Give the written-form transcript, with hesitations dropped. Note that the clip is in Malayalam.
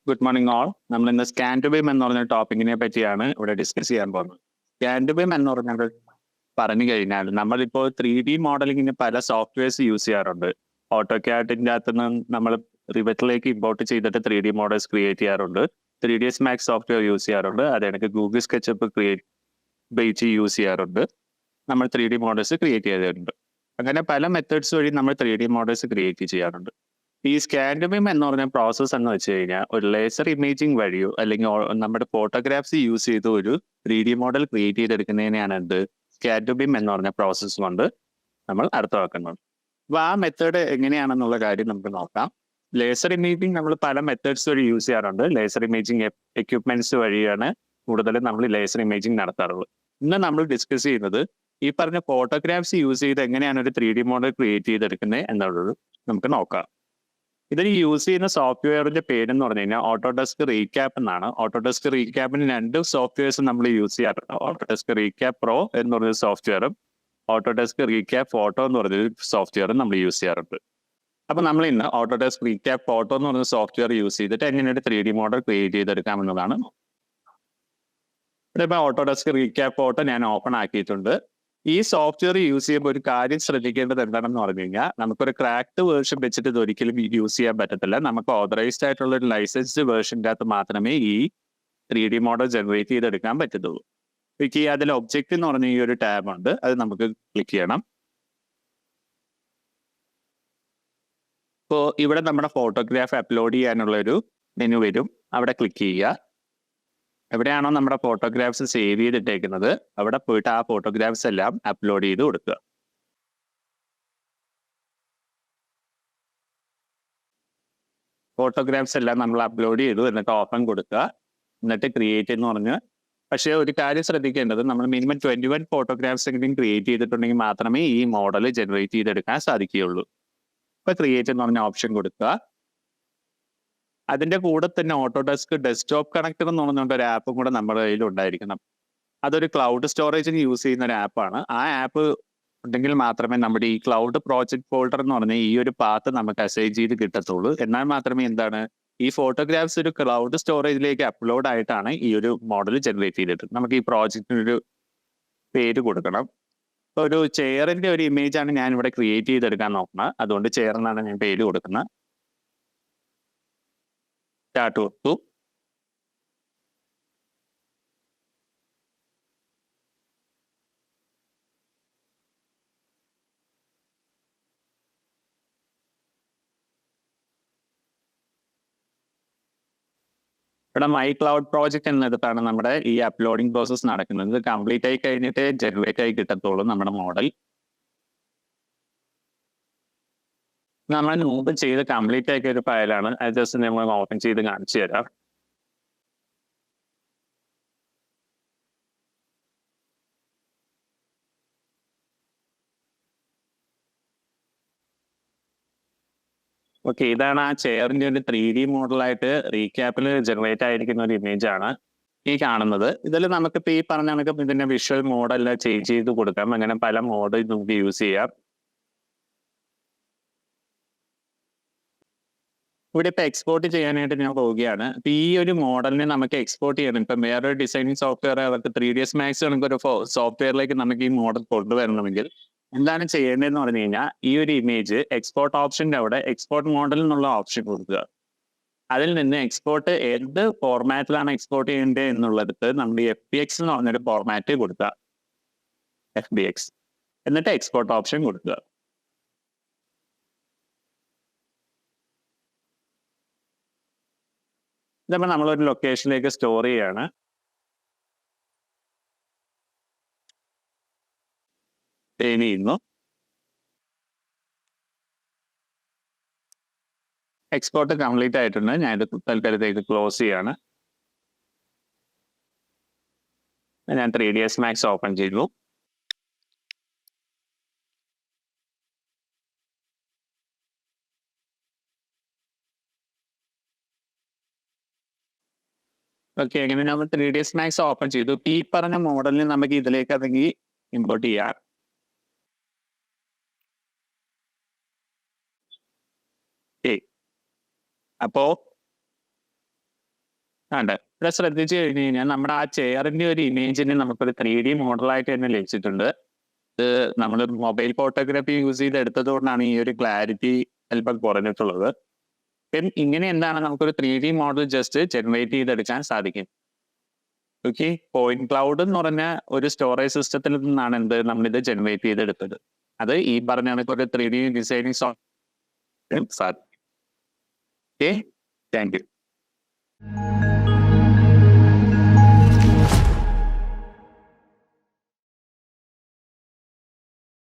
Good morning all. നമ്മൾ ഇന്ന് സ്കാൻ ടു ബിം എന്ന് പറഞ്ഞ ടോപ്പിക്കിനെ പറ്റിയാണ് ഇവിടെ ഡിസ്കസ് ചെയ്യാൻ പോകുന്നത്. സ്കാൻ ടു ബിം എന്ന് പറഞ്ഞത് പറഞ്ഞു കഴിഞ്ഞാൽ നമ്മളിപ്പോൾ 3D മോഡലിങ്ങിന് പല സോഫ്റ്റ്വെയർസ് യൂസ് ചെയ്യാറുണ്ട്. ഓട്ടോക്യാഡിന്റെ അകത്ത് നിന്ന് നമ്മൾ റിവറ്റിലേക്ക് ഇമ്പോർട്ട് ചെയ്തിട്ട് 3D മോഡൽസ് ക്രിയേറ്റ് ചെയ്യാറുണ്ട്. 3ds Max സോഫ്റ്റ്വെയർ യൂസ് ചെയ്യാറുണ്ട്. അത് എനിക്ക് ഗൂഗിൾ സ്കെച്ചപ്പ് ഉപയോഗിച്ച് യൂസ് ചെയ്യാറുണ്ട്. നമ്മൾ 3D മോഡൽസ് ക്രിയേറ്റ് ചെയ്യാറുണ്ട്. അങ്ങനെ പല മെത്തേഡ്സ് വഴി നമ്മൾ 3D മോഡൽസ് ക്രിയേറ്റ് ചെയ്യാറുണ്ട്. ഈ സ്കാൻ ടു ബിം എന്ന് പറഞ്ഞ പ്രോസസ്സ് എന്ന് വെച്ച് കഴിഞ്ഞാൽ ഒരു ലേസർ ഇമേജിംഗ് വഴിയോ അല്ലെങ്കിൽ നമ്മുടെ ഫോട്ടോഗ്രാഫ്സ് യൂസ് ചെയ്ത് ഒരു 3D മോഡൽ ക്രിയേറ്റ് ചെയ്തെടുക്കുന്നതിനെയാണ് എന്ത് സ്കാൻ ടു ബിം എന്ന് പറഞ്ഞ പ്രോസസ്സ് കൊണ്ട് നമ്മൾ അർത്ഥമാക്കുന്നത്. അപ്പോൾ ആ മെത്തേഡ് എങ്ങനെയാണെന്നുള്ള കാര്യം നമുക്ക് നോക്കാം. ലേസർ ഇമേജിംഗ് നമ്മൾ പല മെത്തേഡ്സ് വഴി യൂസ് ചെയ്യാറുണ്ട്. ലേസർ ഇമേജിംഗ് എക്യുപ്മെന്റ്സ് വഴിയാണ് കൂടുതലും നമ്മൾ ലേസർ ഇമേജിംഗ് നടത്താറുള്ളത്. ഇന്ന് നമ്മൾ ഡിസ്കസ് ചെയ്യുന്നത് ഈ പറഞ്ഞ ഫോട്ടോഗ്രാഫ്സ് യൂസ് ചെയ്ത് എങ്ങനെയാണ് ഒരു 3D മോഡൽ ക്രിയേറ്റ് ചെയ്തെടുക്കുന്നത് എന്നുള്ളത് നമുക്ക് നോക്കാം. ഇതിന് യൂസ് ചെയ്യുന്ന സോഫ്റ്റ്വെയറിന്റെ പേരെന്ന് പറഞ്ഞു കഴിഞ്ഞാൽ ഓട്ടോഡെസ്ക് റീക്യാപ്പ് എന്നാണ്. ഓട്ടോഡെസ്ക് റീക്യാപ്പിന് രണ്ട് സോഫ്റ്റ്വെയർസ് നമ്മൾ യൂസ് ചെയ്യാറുണ്ട്. ഓട്ടോഡെസ്ക് റീക്യാപ്പ് പ്രോ എന്ന് പറഞ്ഞ സോഫ്റ്റ്വെയറും ഓട്ടോഡെസ്ക് റീക്യാപ്പ് ഫോട്ടോ എന്ന് പറഞ്ഞൊരു സോഫ്റ്റ്വെയറും നമ്മൾ യൂസ് ചെയ്യാറുണ്ട്. അപ്പൊ നമ്മൾ ഇന്ന് ഓട്ടോഡെസ്ക് റീക്യാപ്പ് ഫോട്ടോ എന്ന് പറഞ്ഞ സോഫ്റ്റ്വെയർ യൂസ് ചെയ്തിട്ട് എങ്ങനെ ഒരു 3D മോഡൽ ക്രിയേറ്റ് ചെയ്തെടുക്കാമെന്നതാണ്. ഇവിടെ ഇപ്പൊ ഓട്ടോഡെസ്ക് റീക്യാപ്പ് ഫോട്ടോ ഞാൻ ഓപ്പൺ ആക്കിയിട്ടുണ്ട്. ഈ സോഫ്റ്റ്വെയർ യൂസ് ചെയ്യുമ്പോൾ ഒരു കാര്യം ശ്രദ്ധിക്കേണ്ടത് എന്താണെന്ന് പറഞ്ഞു കഴിഞ്ഞാൽ നമുക്കൊരു ക്രാക്ട് വേർഷൻ വെച്ചിട്ട് ഇത് ഒരിക്കലും യൂസ് ചെയ്യാൻ പറ്റത്തില്ല. നമുക്ക് ഓതറൈസ്ഡ് ആയിട്ടുള്ള ഒരു ലൈസൻസ്ഡ് വേർഷൻ്റെ അകത്ത് മാത്രമേ ഈ 3D മോഡൽ ജനറേറ്റ് ചെയ്തെടുക്കാൻ പറ്റത്തുള്ളൂ. ഈ അതിൽ ഒബ്ജക്റ്റ് എന്ന് പറഞ്ഞ ഈ ഒരു ടാബ് ഉണ്ട്, അത് നമുക്ക് ക്ലിക്ക് ചെയ്യണം. ഇപ്പോൾ ഇവിടെ നമ്മുടെ ഫോട്ടോഗ്രാഫ് അപ്ലോഡ് ചെയ്യാനുള്ള ഒരു മെനു വരും, അവിടെ ക്ലിക്ക് ചെയ്യുക. എവിടെയാണോ നമ്മുടെ ഫോട്ടോഗ്രാഫ്സ് സേവ് ചെയ്തിട്ടേക്കുന്നത് അവിടെ പോയിട്ട് ആ ഫോട്ടോഗ്രാഫ്സ് എല്ലാം അപ്ലോഡ് ചെയ്ത് കൊടുക്കുക. ഫോട്ടോഗ്രാഫ്സ് എല്ലാം നമ്മൾ അപ്ലോഡ് ചെയ്തു, എന്നിട്ട് ഓപ്പൺ കൊടുക്കുക, എന്നിട്ട് ക്രിയേറ്റ് എന്ന് പറഞ്ഞ്. പക്ഷേ ഒരു കാര്യം ശ്രദ്ധിക്കേണ്ടത്, നമ്മൾ മിനിമം 21 ഫോട്ടോഗ്രാഫ്സ് എങ്കിലും ക്രിയേറ്റ് ചെയ്തിട്ടുണ്ടെങ്കിൽ മാത്രമേ ഈ മോഡൽ ജനറേറ്റ് ചെയ്തെടുക്കാൻ സാധിക്കുകയുള്ളൂ. ഇപ്പൊ ക്രിയേറ്റ് എന്ന് പറഞ്ഞ ഓപ്ഷൻ കൊടുക്കുക. അതിന്റെ കൂടെ തന്നെ ഓട്ടോഡെസ്ക് ഡെസ്ക്ടോപ്പ് കണക്ടർ എന്ന് പറഞ്ഞുകൊണ്ട് ഒരു ആപ്പും കൂടെ നമ്മുടെ കയ്യിൽ ഉണ്ടായിരിക്കണം. അതൊരു ക്ലൗഡ് സ്റ്റോറേജിന് യൂസ് ചെയ്യുന്ന ഒരു ആപ്പാണ്. ആ ആപ്പ് ഉണ്ടെങ്കിൽ മാത്രമേ നമ്മുടെ ഈ ക്ലൗഡ് പ്രോജക്ട് ഫോൾഡർ എന്ന് പറഞ്ഞ ഈ ഒരു പാത്ത് നമുക്ക് അസൈൻ ചെയ്ത് കിട്ടത്തുള്ളൂ. എന്നാൽ മാത്രമേ എന്താണ് ഈ ഫോട്ടോഗ്രാഫ്സ് ഒരു ക്ലൗഡ് സ്റ്റോറേജിലേക്ക് അപ്ലോഡ് ആയിട്ടാണ് ഈ ഒരു മോഡൽ ജനറേറ്റ് ചെയ്തിട്ട്. നമുക്ക് ഈ പ്രോജക്റ്റിനൊരു പേര് കൊടുക്കണം. ഇപ്പൊ ഒരു ചെയറിന്റെ ഒരു ഇമേജ് ആണ് ഞാൻ ഇവിടെ ക്രിയേറ്റ് ചെയ്തെടുക്കാൻ നോക്കുന്നത്. അതുകൊണ്ട് ചെയർ എന്നാണ് ഞാൻ പേര് കൊടുക്കുന്നത്. സ്റ്റാർട്ട് കൊടുത്തു. ഇവിടെ മൈ ക്ലൗഡ് പ്രോജക്റ്റ് എന്നിടത്താണ് നമ്മുടെ ഈ അപ്ലോഡിംഗ് പ്രോസസ് നടക്കുന്നത്. ഇത് കംപ്ലീറ്റ് ആയി കഴിഞ്ഞിട്ട് ജനറേറ്റ് ആയി കിട്ടത്തുള്ളൂ നമ്മുടെ മോഡൽ. നമ്മൾ മുമ്പ് ചെയ്ത് കംപ്ലീറ്റ് ആക്കിയ ഒരു ഫയലാണ്. അത് ജസ്റ്റ് നമ്മൾ ഓപ്പൺ ചെയ്ത് കാണിച്ചു തരാം. ഓക്കെ, ഇതാണ് ആ ചെയറിന്റെ ഒരു 3D മോഡലായിട്ട് റീക്യാപ്പിൽ ജനറേറ്റ് ആയിരിക്കുന്ന ഒരു ഇമേജ് ആണ് ഈ കാണുന്നത്. ഇതിൽ നമുക്കിപ്പോ ഈ പറഞ്ഞ കണക്ക് ഇതിന്റെ വിഷ്വൽ മോഡെല്ലാം ചേഞ്ച് ചെയ്ത് കൊടുക്കാം. അങ്ങനെ പല മോഡ് നമുക്ക് യൂസ് ചെയ്യാം. ഇവിടെ ഇപ്പൊ എക്സ്പോർട്ട് ചെയ്യാനായിട്ട് ഞാൻ പോവുകയാണ്. അപ്പൊ ഈ ഒരു മോഡലിനെ നമുക്ക് എക്സ്പോർട്ട് ചെയ്യണം. ഇപ്പൊ വേറൊരു ഡിസൈനിങ് സോഫ്റ്റ്വെയർ അവർക്ക് 3ds Max കണക്കൊരു സോഫ്റ്റ്വെയറിലേക്ക് നമുക്ക് ഈ മോഡൽ കൊണ്ടുവരണമെങ്കിൽ എന്താണ് ചെയ്യേണ്ടതെന്ന് പറഞ്ഞു കഴിഞ്ഞാൽ ഈ ഒരു ഇമേജ് എക്സ്പോർട്ട് ഓപ്ഷന്റെ അവിടെ എക്സ്പോർട്ട് മോഡൽ എന്നുള്ള ഓപ്ഷൻ കൊടുക്കുക. അതിൽ നിന്ന് എക്സ്പോർട്ട് ഏത് ഫോർമാറ്റിലാണ് എക്സ്പോർട്ട് ചെയ്യേണ്ടത് എന്നുള്ളത് നമ്മൾ FBX എന്ന് പറഞ്ഞൊരു ഫോർമാറ്റ് കൊടുക്കുക. FBX എന്നിട്ട് എക്സ്പോർട്ട് ഓപ്ഷൻ കൊടുക്കുക. ഇതപ്പോൾ നമ്മളൊരു ലൊക്കേഷനിലേക്ക് സ്റ്റോർ ചെയ്യാണ്. സേവ് ചെയ്യുന്നു. എക്സ്പോർട്ട് കംപ്ലീറ്റ് ആയിട്ടുണ്ട്. ഞാനിത് തൽക്കാലത്തേക്ക് ക്ലോസ് ചെയ്യാണ്. ഞാൻ 3ds Max ഓപ്പൺ ചെയ്തു. ഓക്കെ, എങ്ങനെ നമ്മൾ 3ds Max ഓപ്പൺ ചെയ്തു. ഈ പറഞ്ഞ മോഡലിന് നമുക്ക് ഇതിലേക്ക് അതെങ്കിൽ ഇമ്പോർട്ട് ചെയ്യാം. അപ്പോ ഉണ്ട്. ഇവിടെ ശ്രദ്ധിച്ചു കഴിഞ്ഞു കഴിഞ്ഞാൽ നമ്മുടെ ആ ചെയറിന്റെ ഒരു ഇമേജിന് നമുക്കൊരു 3D മോഡലായിട്ട് തന്നെ ലഭിച്ചിട്ടുണ്ട്. ഇത് നമ്മൾ മൊബൈൽ ഫോട്ടോഗ്രാഫി യൂസ് ചെയ്ത് എടുത്തത് കൊണ്ടാണ് ഈ ഒരു ക്ലാരിറ്റി അല്പം കുറഞ്ഞിട്ടുള്ളത്. ഇങ്ങനെ എന്താണ് നമുക്കൊരു 3D മോഡൽ ജസ്റ്റ് ജനറേറ്റ് ചെയ്തെടുക്കാൻ സാധിക്കും. ഓക്കെ, പോയിന്റ് ക്ലൗഡ് എന്ന് പറഞ്ഞ ഒരു സ്റ്റോറേജ് സിസ്റ്റത്തിൽ നിന്നാണ് നമ്മളിത് ജനറേറ്റ് ചെയ്തെടുത്തത്. അത് ഈ പറഞ്ഞ ഒരു 3D ഡിസൈനിങ് സാധിക്കും. Okay, thank you.